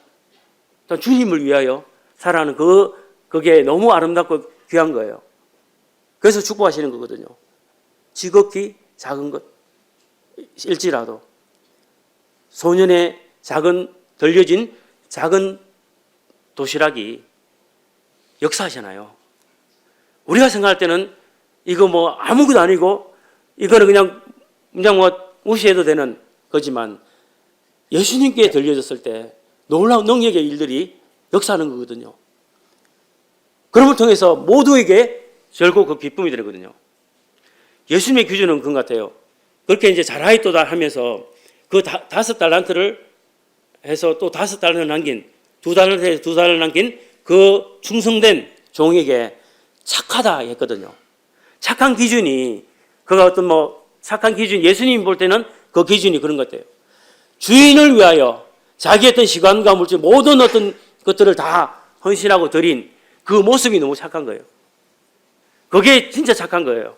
또 주님을 위하여 살아가는 그게 너무 아름답고 귀한 거예요. 그래서 축복하시는 거거든요. 지극히 작은 것일지라도 소년의 덜려진 작은 도시락이 역사하잖아요. 우리가 생각할 때는 이거 뭐 아무것도 아니고 이거는 그냥 뭐 무시해도 되는 거지만 예수님께 들려졌을 때 놀라운 능력의 일들이 역사하는 거거든요. 그럼을 통해서 모두에게 결국 그 기쁨이 되거든요. 예수님의 기준은 그런 것 같아요. 그렇게 이제 잘하였도다 하면서 그 5달란트를 해서 또 5달란트를 남긴 2달란트를 남긴 그 충성된 종에게 착하다 했거든요. 착한 기준이 그가 어떤 착한 기준 예수님 볼 때는 그 기준이 그런 것 같아요. 주인을 위하여 자기의 어떤 시간과 물질 모든 어떤 것들을 다 헌신하고 드린 그 모습이 너무 착한 거예요. 그게 진짜 착한 거예요.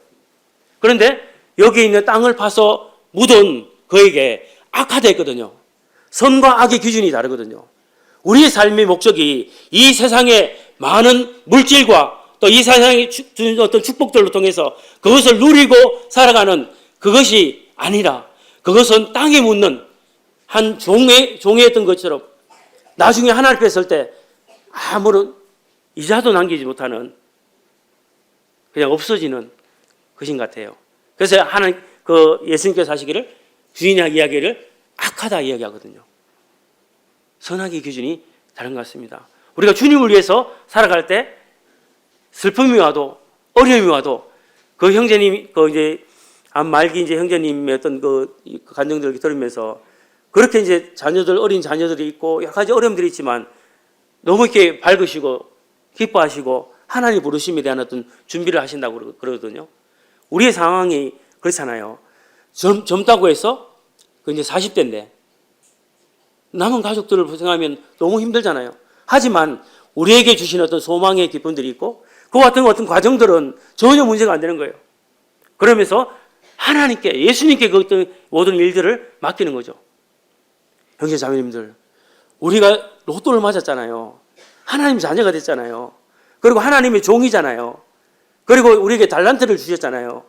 그런데 여기 있는 땅을 파서 묻은 그에게 악하다했거든요. 선과 악의 기준이 다르거든요. 우리의 삶의 목적이 이 세상의 많은 물질과 또 이 세상의 어떤 축복들로 통해서 그것을 누리고 살아가는 그것이 아니라 그것은 땅에 묻는 한 종이었던 것처럼 나중에 하나님 앞에 설 때 아무런 이자도 남기지 못하는 그냥 없어지는 것인 것 같아요. 그래서 하나님 예수님께서 하시기를 주인의 이야기를 악하다 이야기하거든요. 선악의 기준이 다른 것 같습니다. 우리가 주님을 위해서 살아갈 때 슬픔이 와도 어려움이 와도 그 형제님 이제 말기 이제 형제님의 어떤 그 간증들을 들으면서 그렇게 이제 어린 자녀들이 있고 여러 가지 어려움들이 있지만 너무 이렇게 밝으시고 기뻐하시고 하나님 부르심에 대한 어떤 준비를 하신다고 그러거든요. 우리의 상황이 그렇잖아요. 젊다고 해서 그 이제 40대인데 남은 가족들을 생각하면 너무 힘들잖아요. 하지만 우리에게 주신 어떤 소망의 기쁨들이 있고 그 같은 어떤 과정들은 전혀 문제가 안 되는 거예요. 그러면서 하나님께 예수님께 그 어떤 모든 일들을 맡기는 거죠. 형제 자매님들, 우리가 로또를 맞았잖아요. 하나님 자녀가 됐잖아요. 그리고 하나님의 종이잖아요. 그리고 우리에게 달란트를 주셨잖아요.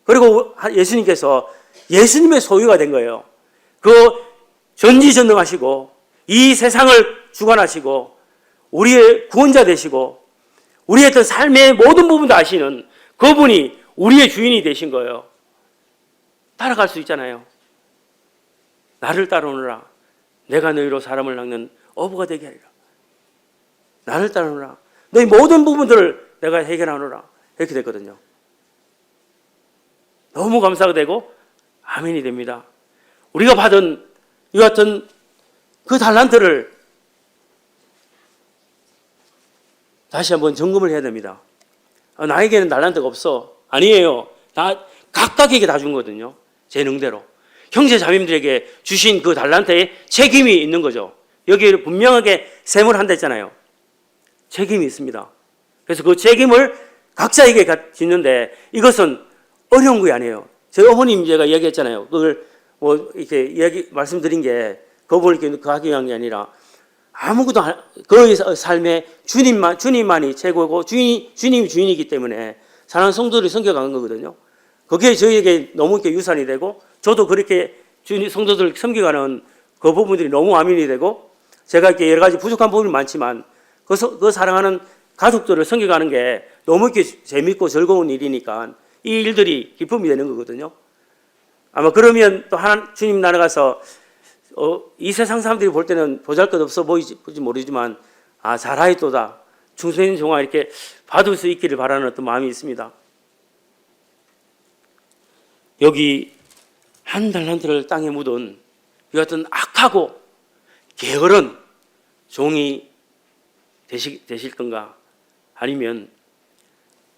그리고 예수님께서 예수님의 소유가 된 거예요. 그 전지전능하시고 이 세상을 주관하시고 우리의 구원자 되시고 우리의 어떤 삶의 모든 부분도 아시는 그분이 우리의 주인이 되신 거예요. 따라갈 수 있잖아요. 나를 따르노라. 내가 너희로 사람을 낚는 어부가 되게 하리라. 나를 따르노라. 너희 모든 부분들을 내가 해결하노라. 이렇게 됐거든요. 너무 감사가 되고 아멘이 됩니다. 우리가 받은 이 같은 그 달란트를 다시 한번 점검을 해야 됩니다. 나에게는 달란트가 없어. 아니에요. 다 각각에게 다 준 거거든요. 제 능대로. 형제 자매님들에게 주신 그 달란트에 책임이 있는 거죠. 여기 분명하게 세문한다 했잖아요. 책임이 있습니다. 그래서 그 책임을 각자에게 짓는데 이것은 어려운 게 아니에요. 저희 어머님 제가 얘기했잖아요. 그걸 뭐 이렇게 이야기 말씀드린 게 그분을 이렇게 하기 위한 게 아니라 아무것도 그 삶에 주님만이 최고고 주님이 주인이기 때문에 사랑하는 성도들이 섬겨가는 거거든요. 그게 저희에게 너무 이렇게 유산이 되고 저도 그렇게 성도들 섬겨가는 그 부분들이 너무 아멘이 되고 제가 이렇게 여러 가지 부족한 부분이 많지만 그 사랑하는 가족들을 섬겨가는 게 너무 이렇게 재밌고 즐거운 일이니까 이 일들이 기쁨이 되는 거거든요. 아마 그러면 또 주님 나라 가서 이 세상 사람들이 볼 때는 보잘것없어 보이지 모르지만 잘하였도다 충성인 종아 이렇게 받을 수 있기를 바라는 어떤 마음이 있습니다. 여기 한 달란트를 땅에 묻은 이 같은 악하고 게으른 종이 되실 건가? 아니면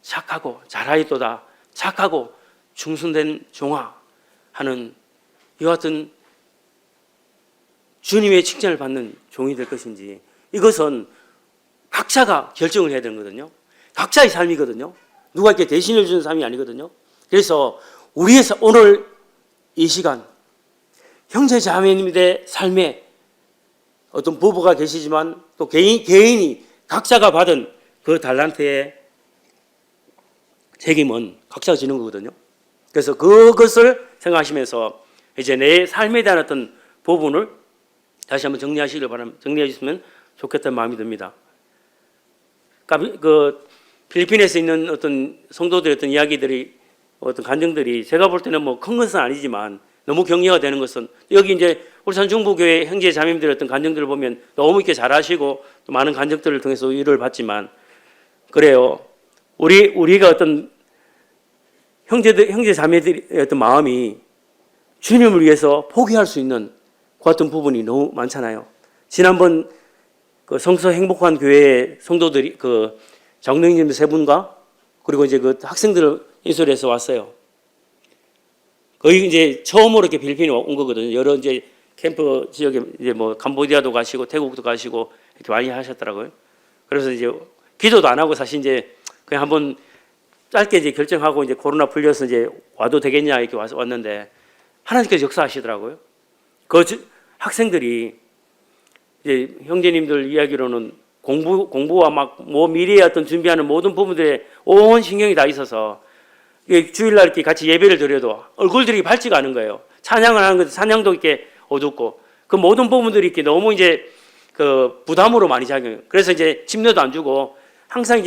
착하고 잘하였도다 착하고 충성된 종아 하는 이와 같은 주님의 칭찬을 받는 종이 될 것인지 이것은 각자가 결정을 해야 되는 거거든요. 각자의 삶이거든요. 누가 이렇게 대신해 주는 삶이 아니거든요. 그래서 우리의 오늘 이 시간 형제 자매님들의 삶에 어떤 부부가 계시지만 또 개인이 각자가 받은 그 달란트의 책임은 각자가 지는 거거든요. 그래서 그것을 생각하시면서 이제 내 삶에 대한 어떤 부분을 다시 한번 정리하시길 바랍니다. 정리해 주시면 좋겠다는 마음이 듭니다. 그 필리핀에서 있는 어떤 성도들의 어떤 이야기들이 어떤 간증들이 제가 볼 때는 뭐 큰 것은 아니지만 너무 격려가 되는 것은 여기 이제 울산 중부교회 형제 자매님들의 어떤 간증들을 보면 너무 이렇게 잘하시고 또 많은 간증들을 통해서 위로를 받지만 그래요. 우리가 어떤 형제 자매들의 어떤 마음이 주님을 위해서 포기할 수 있는 그 같은 부분이 너무 많잖아요. 지난번 그 성서 행복한 교회 성도들이 그 장로님 세 분과 그리고 이제 그 학생들을 인솔해서 왔어요. 거의 이제 처음으로 이렇게 필리핀에 온 거거든요. 여러 이제 캠프 지역에 이제 뭐 캄보디아도 가시고 태국도 가시고 이렇게 많이 하셨더라고요. 그래서 이제 기도도 안 하고 사실 이제 그냥 한번 짧게 이제 결정하고 이제 코로나 풀려서 이제 와도 되겠냐 이렇게 왔는데 하나님께서 역사하시더라고요. 그 학생들이 이제 형제님들 이야기로는 공부와 막 뭐 미래에 어떤 준비하는 모든 부분들에 온 신경이 다 있어서 주일날 이렇게 같이 예배를 드려도 얼굴들이 밝지가 않은 거예요. 찬양을 하는 것도 찬양도 이렇게 어둡고 그 모든 부분들이 이렇게 너무 이제 그 부담으로 많이 작용해요. 그래서 이제 침례도 안 주고 항상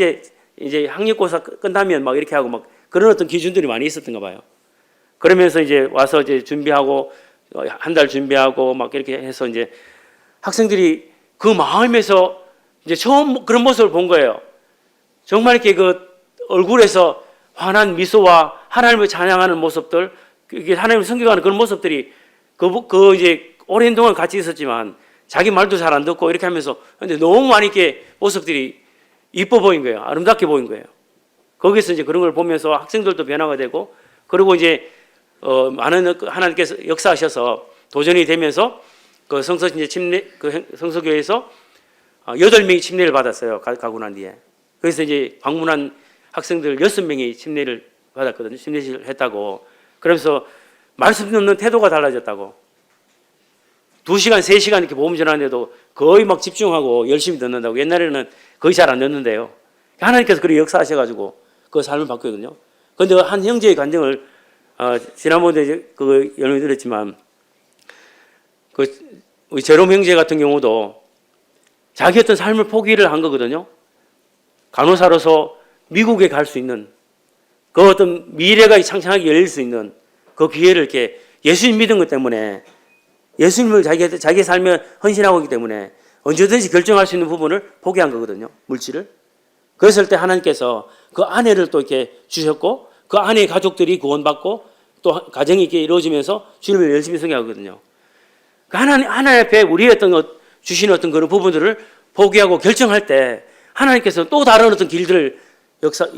이제 학력고사 끝나면 막 이렇게 하고 막 그런 어떤 기준들이 많이 있었던가 봐요. 그러면서 이제 와서 이제 준비하고 한 달 준비하고 막 이렇게 해서 이제 학생들이 그 마음에서 이제 처음 그런 모습을 본 거예요. 정말 이렇게 그 얼굴에서 환한 미소와 하나님을 찬양하는 모습들, 이게 하나님을 섬겨가는 그런 모습들이 그 이제 오랜 동안 같이 있었지만 자기 말도 잘 안 듣고 이렇게 하면서 근데 너무 많이 이렇게 모습들이 이뻐 보인 거예요. 아름답게 보인 거예요. 거기서 이제 그런 걸 보면서 학생들도 변화가 되고 그리고 이제 많은 하나님께서 역사하셔서 도전이 되면서 그 성서 이제 침례 그 성서교회에서 8명이 침례를 받았어요. 가고 난 뒤에. 그래서 이제 방문한 학생들 6명이 침례를 받았거든요. 침례를 했다고. 그러면서 말씀 듣는 태도가 달라졌다고. 2시간, 3시간 이렇게 복음 전하는데도 거의 막 집중하고 열심히 듣는다고. 옛날에는 거의 잘 안 듣는데요. 하나님께서 그렇게 역사하셔가지고 그 삶을 바꾸거든요. 그런데 한 형제의 간증을 지난번에 그 연락을 드렸지만 우리 제롬 형제 같은 경우도 자기 어떤 삶을 포기를 한 거거든요. 간호사로서 미국에 갈 수 있는 그 어떤 미래가 창창하게 열릴 수 있는 그 기회를 이렇게 예수님 믿은 것 때문에 예수님을 자기의 삶에 헌신하고 있기 때문에 언제든지 결정할 수 있는 부분을 포기한 거거든요. 물질을. 그랬을 때 하나님께서 그 아내를 또 이렇게 주셨고 그 아내의 가족들이 구원받고 또 가정이 이렇게 이루어지면서 주님을 열심히 섬겨하거든요. 그 하나님 앞에 우리의 어떤 주시는 어떤 그런 부분들을 포기하고 결정할 때 하나님께서 또 다른 어떤 길들을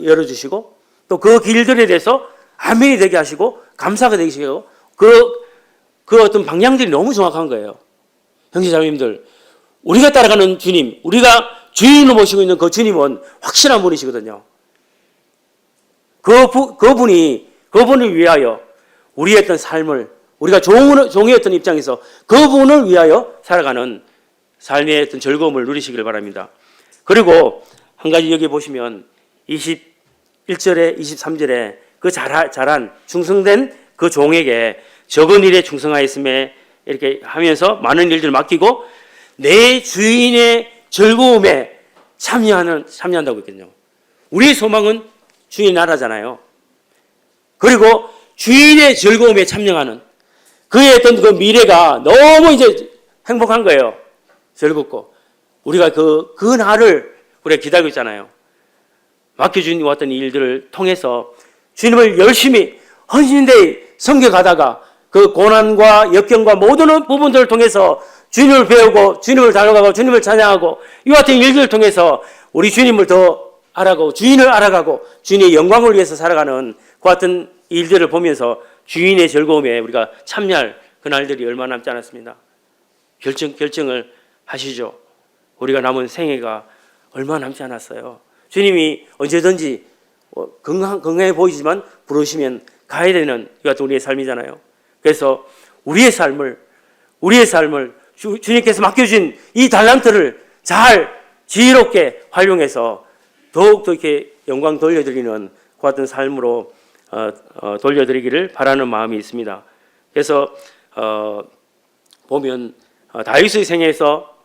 열어주시고 또 그 길들에 대해서 아멘이 되게 하시고 감사가 되게 하시고 그 어떤 방향들이 너무 정확한 거예요. 형제자매님들, 우리가 따라가는 주님, 우리가 주인으로 모시고 있는 그 주님은 확실한 분이시거든요. 그분을 위하여 우리의 어떤 삶을 우리가 종의 어떤 입장에서 그분을 위하여 살아가는 삶의 어떤 즐거움을 누리시길 바랍니다. 그리고 한 가지 여기 보시면 21절에 23절에 그 잘한 충성된 그 종에게 적은 일에 충성하였음에 이렇게 하면서 많은 일들을 맡기고 내 주인의 즐거움에 참여한다고 했거든요. 우리의 소망은 주인의 나라잖아요. 그리고 주인의 즐거움에 참여하는 그의 어떤 그 미래가 너무 이제 행복한 거예요. 즐겁고. 우리가 그 날을 우리가 기다리고 있잖아요. 맡겨준 어떤 일들을 통해서 주님을 열심히 헌신되이 섬겨가다가 그 고난과 역경과 모든 부분들을 통해서 주님을 배우고 주님을 닮아가고 주님을 찬양하고 이와 같은 일들을 통해서 우리 주님을 더 알아가고 주인을 알아가고 주인의 영광을 위해서 살아가는 그 같은 일들을 보면서 주인의 즐거움에 우리가 참여할 그날들이 얼마 남지 않았습니다. 결정을 하시죠. 우리가 남은 생애가 얼마 남지 않았어요. 주님이 언제든지 건강해 보이지만 부르시면 가야 되는 이 같은 우리의 삶이잖아요. 그래서 우리의 삶을 주님께서 맡겨주신 이 달란트를 잘 지혜롭게 활용해서 더욱더 이렇게 영광 돌려드리는 그 같은 삶으로 돌려드리기를 바라는 마음이 있습니다. 그래서 보면 다윗의 생애에서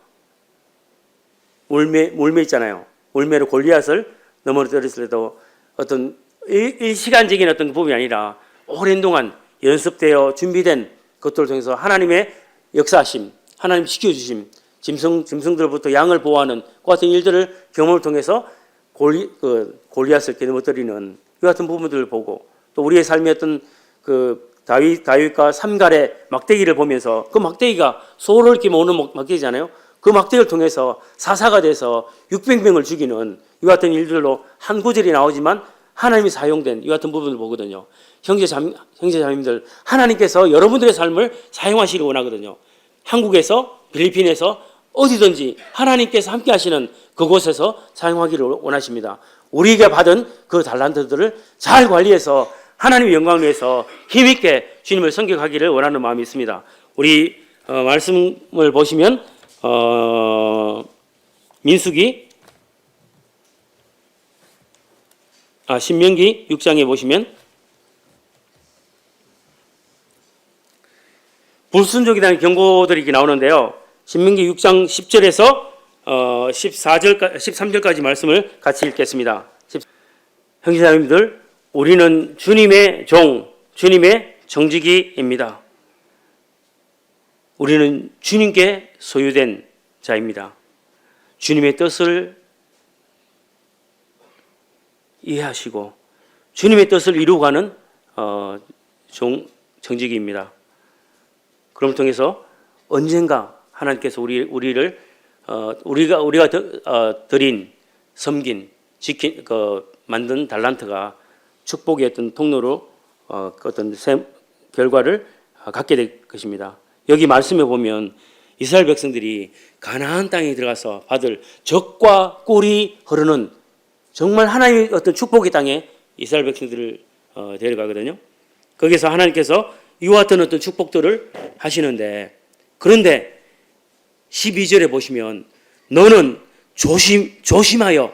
울매 있잖아요. 울매로 골리앗을 넘어뜨렸을 때도 어떤 일시간적인 어떤 부분이 아니라 오랜 동안 연습되어 준비된 것들을 통해서 하나님의 역사하심, 하나님 지켜주심, 짐승들부터 양을 보호하는 그 같은 일들을 경험을 통해서 골리앗을 이렇게 넘어뜨리는 이 같은 부분들을 보고 또 우리의 삶의 어떤 그 다윗과 삼갈의 막대기를 보면서 그 막대기가 소를 이렇게 모으는 막대기잖아요. 그 막대기를 통해서 사사가 돼서 600명을 죽이는 이 같은 일들로 한 구절이 나오지만 하나님이 사용된 이 같은 부분을 보거든요. 형제자매님들, 하나님께서 여러분들의 삶을 사용하시길 원하거든요. 한국에서, 필리핀에서 어디든지 하나님께서 함께 하시는 그곳에서 사용하기를 원하십니다. 우리가 받은 그 달란트들을 잘 관리해서 하나님의 영광을 위해서 힘있게 주님을 섬겨가기를 원하는 마음이 있습니다. 우리 말씀을 보시면 신명기 6장에 보시면 불순종이라는 경고들이 이렇게 나오는데요. 신명기 6장 10절에서 13절까지 말씀을 같이 읽겠습니다. 형제자매님들, 우리는 주님의 종, 주님의 정직이입니다. 우리는 주님께 소유된 자입니다. 주님의 뜻을 이해하시고 주님의 뜻을 이루어가는 정직입니다. 그걸 통해서 언젠가 하나님께서 우리가 드린, 섬긴, 지킨, 만든 달란트가 축복의 어떤 통로로 어떤 결과를 갖게 될 것입니다. 여기 말씀에 보면 이스라엘 백성들이 가나안 땅에 들어가서 받을 젖과 꿀이 흐르는 정말 하나님의 어떤 축복의 땅에 이스라엘 백성들을 데려가거든요. 거기서 하나님께서 이와 같은 어떤 축복들을 하시는데, 그런데 12절에 보시면 너는 조심하여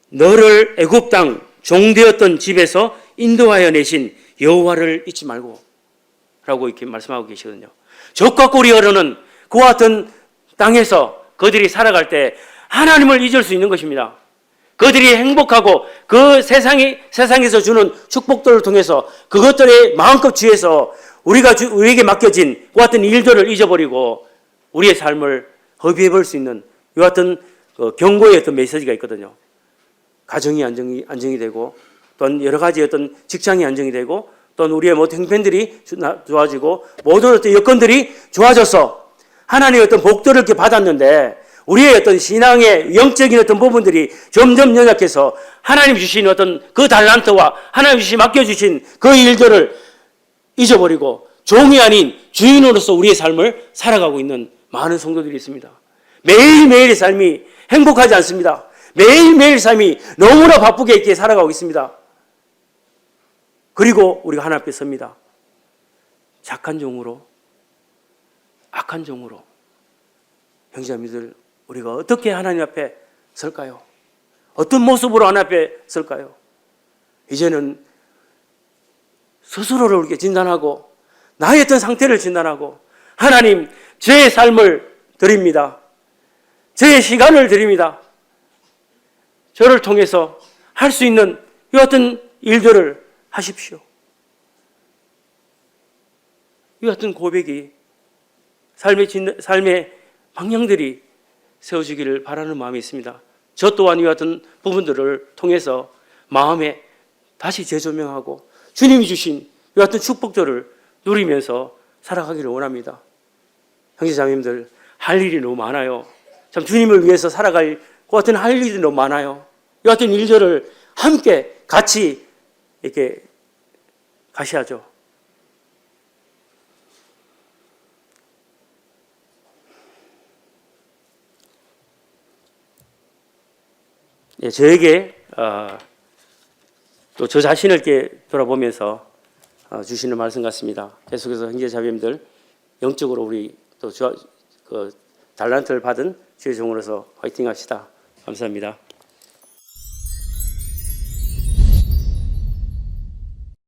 너를 애굽 땅 종되었던 집에서 인도하여 내신 여호와를 잊지 말고 라고 이렇게 말씀하고 계시거든요. 젖과 꿀이 흐르는 그와 같은 땅에서 그들이 살아갈 때 하나님을 잊을 수 있는 것입니다. 그들이 행복하고 그 세상에서 주는 축복들을 통해서 그것들에 마음껏 취해서 우리에게 맡겨진 그 같은 일들을 잊어버리고 우리의 삶을 허비해 볼 수 있는 이 같은 경고의 어떤 메시지가 있거든요. 가정이 안정이 되고, 또는 여러 가지 어떤 직장이 안정이 되고, 또는 우리의 모든 형편들이 좋아지고, 모든 어떤 여건들이 좋아져서 하나님의 어떤 복들을 이렇게 받았는데, 우리의 어떤 신앙의 영적인 어떤 부분들이 점점 연약해서 하나님 주신 어떤 그 달란트와 하나님 맡겨주신 그 일들을 잊어버리고 종이 아닌 주인으로서 우리의 삶을 살아가고 있는 많은 성도들이 있습니다. 매일매일의 삶이 행복하지 않습니다. 매일매일 삶이 너무나 바쁘게 이렇게 살아가고 있습니다. 그리고 우리가 하나님 앞에 섭니다. 착한 종으로, 악한 종으로, 형제자매들, 우리가 어떻게 하나님 앞에 설까요? 어떤 모습으로 하나님 앞에 설까요? 이제는 스스로를 이렇게 진단하고 나의 어떤 상태를 진단하고, 하나님, 저의 삶을 드립니다. 저의 시간을 드립니다. 저를 통해서 할 수 있는 이 같은 일들을 하십시오. 이 같은 고백이 삶의 방향들이 세워지기를 바라는 마음이 있습니다. 저 또한 이 같은 부분들을 통해서 마음에 다시 재조명하고 주님이 주신 이 같은 축복들을 누리면서 살아가기를 원합니다. 형제자매님들, 할 일이 너무 많아요. 참 주님을 위해서 살아갈 그 같은 할 일이 너무 많아요. 이 같은 일들을 함께 같이 이렇게 가셔야죠. 예, 저에게 또 저 자신을 이렇게 돌아보면서 주시는 말씀 같습니다. 계속해서 형제자매님들, 영적으로 우리 또 그 달란트를 받은 주의 종으로서 화이팅 합시다. 감사합니다.